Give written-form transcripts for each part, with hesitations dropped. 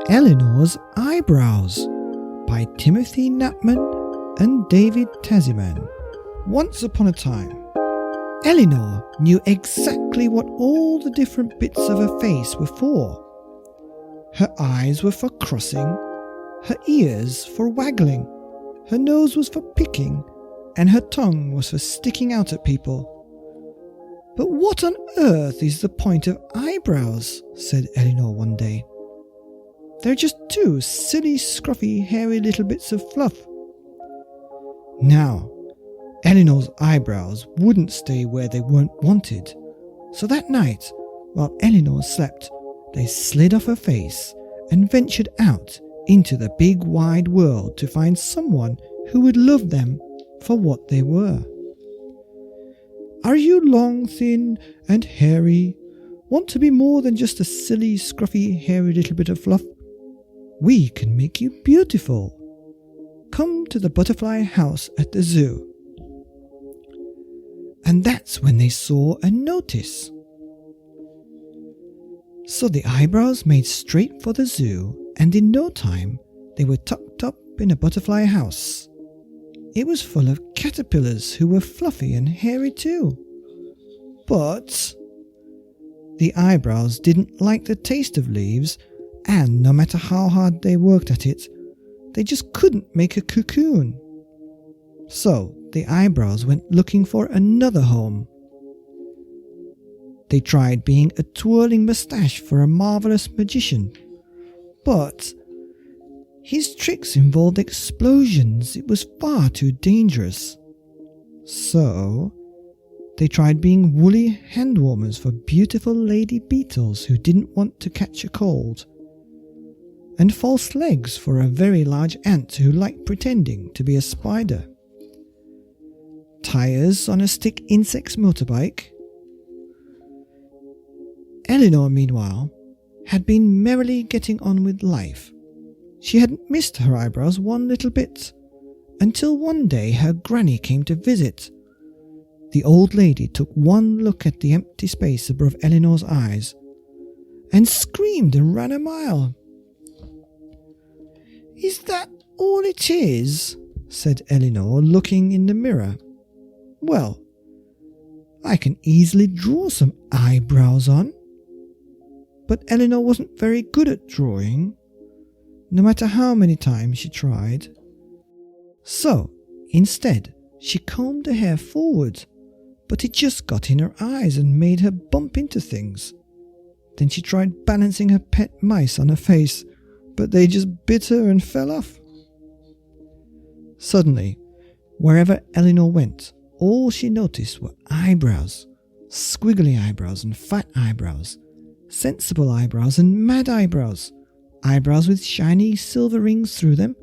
Eleanor's Eyebrows by Timothy Knapman and David Tazzyman. Once upon a time, Eleanor knew exactly what all the different bits of her face were for. Her eyes were for crossing, her ears for waggling, her nose was for picking, and her tongue was for sticking out at people. "But what on earth is the point of eyebrows?" said Eleanor one day. "They're just two silly, scruffy, hairy little bits of fluff." Now, Eleanor's eyebrows wouldn't stay where they weren't wanted, so that night, while Eleanor slept, they slid off her face and ventured out into the big wide world to find someone who would love them for what they were. "Are you long, thin, and hairy? Want to be more than just a silly, scruffy, hairy little bit of fluff? We can make you beautiful. Come to the butterfly house at the zoo." And that's when they saw a notice. So the eyebrows made straight for the zoo, and in no time they were tucked up in a butterfly house. It was full of caterpillars who were fluffy and hairy too. But the eyebrows didn't like the taste of leaves, and no matter how hard they worked at it, they just couldn't make a cocoon. So the eyebrows went looking for another home. They tried being a twirling moustache for a marvelous magician, but his tricks involved explosions. It was far too dangerous. So they tried being woolly hand warmers for beautiful lady beetles who didn't want to catch a cold, and false legs for a very large ant who liked pretending to be a spider. Tires on a stick insect's motorbike. Eleanor, meanwhile, had been merrily getting on with life. She hadn't missed her eyebrows one little bit, until one day her granny came to visit. The old lady took one look at the empty space above Eleanor's eyes, and screamed and ran a mile. "Is that all it is?" said Eleanor, looking in the mirror. "Well, I can easily draw some eyebrows on." But Eleanor wasn't very good at drawing, no matter how many times she tried. So, instead, she combed her hair forward, but it just got in her eyes and made her bump into things. Then she tried balancing her pet mice on her face, but they just bit her and fell off. Suddenly, wherever Eleanor went, all she noticed were eyebrows, squiggly eyebrows and fat eyebrows, sensible eyebrows and mad eyebrows, eyebrows with shiny silver rings through them,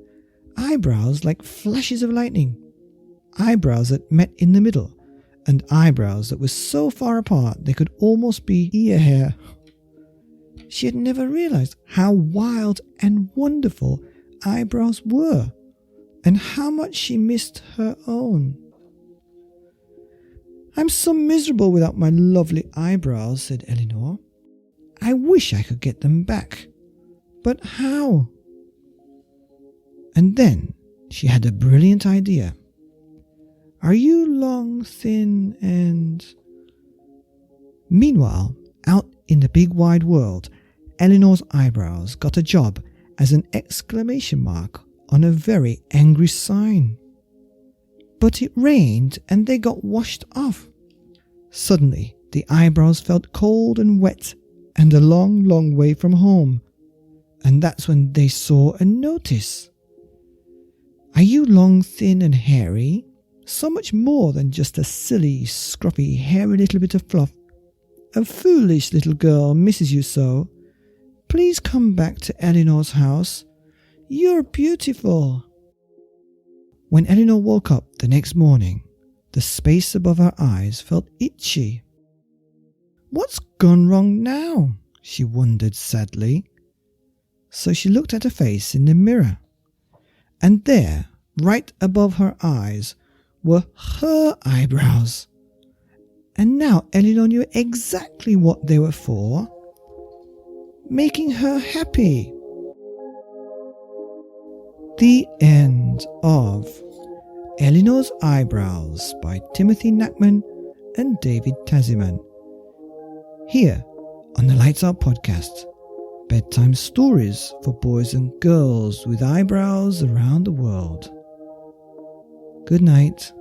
eyebrows like flashes of lightning, eyebrows that met in the middle, and eyebrows that were so far apart they could almost be ear hair. She had never realized how wild and wonderful eyebrows were, and how much she missed her own. "I'm so miserable without my lovely eyebrows," said Eleanor. "I wish I could get them back. But how?" And then she had a brilliant idea. "Are you long, thin, and—" Meanwhile, out in the big wide world, Eleanor's eyebrows got a job as an exclamation mark on a very angry sign. But it rained and they got washed off. Suddenly, the eyebrows felt cold and wet and a long, long way from home. And that's when they saw a notice. "Are you long, thin, and hairy? So much more than just a silly, scruffy, hairy little bit of fluff. A foolish little girl misses you so. Please come back to Eleanor's house. You're beautiful." When Eleanor woke up the next morning, the space above her eyes felt itchy. "What's gone wrong now?" she wondered sadly. So she looked at her face in the mirror, and there, right above her eyes, were her eyebrows. And now Eleanor knew exactly what they were for. Making her happy. The end of Eleanor's Eyebrows by Timothy Knapman and David Tazzyman. Here on the Lights Out podcast, bedtime stories for boys and girls with eyebrows around the world. Good night.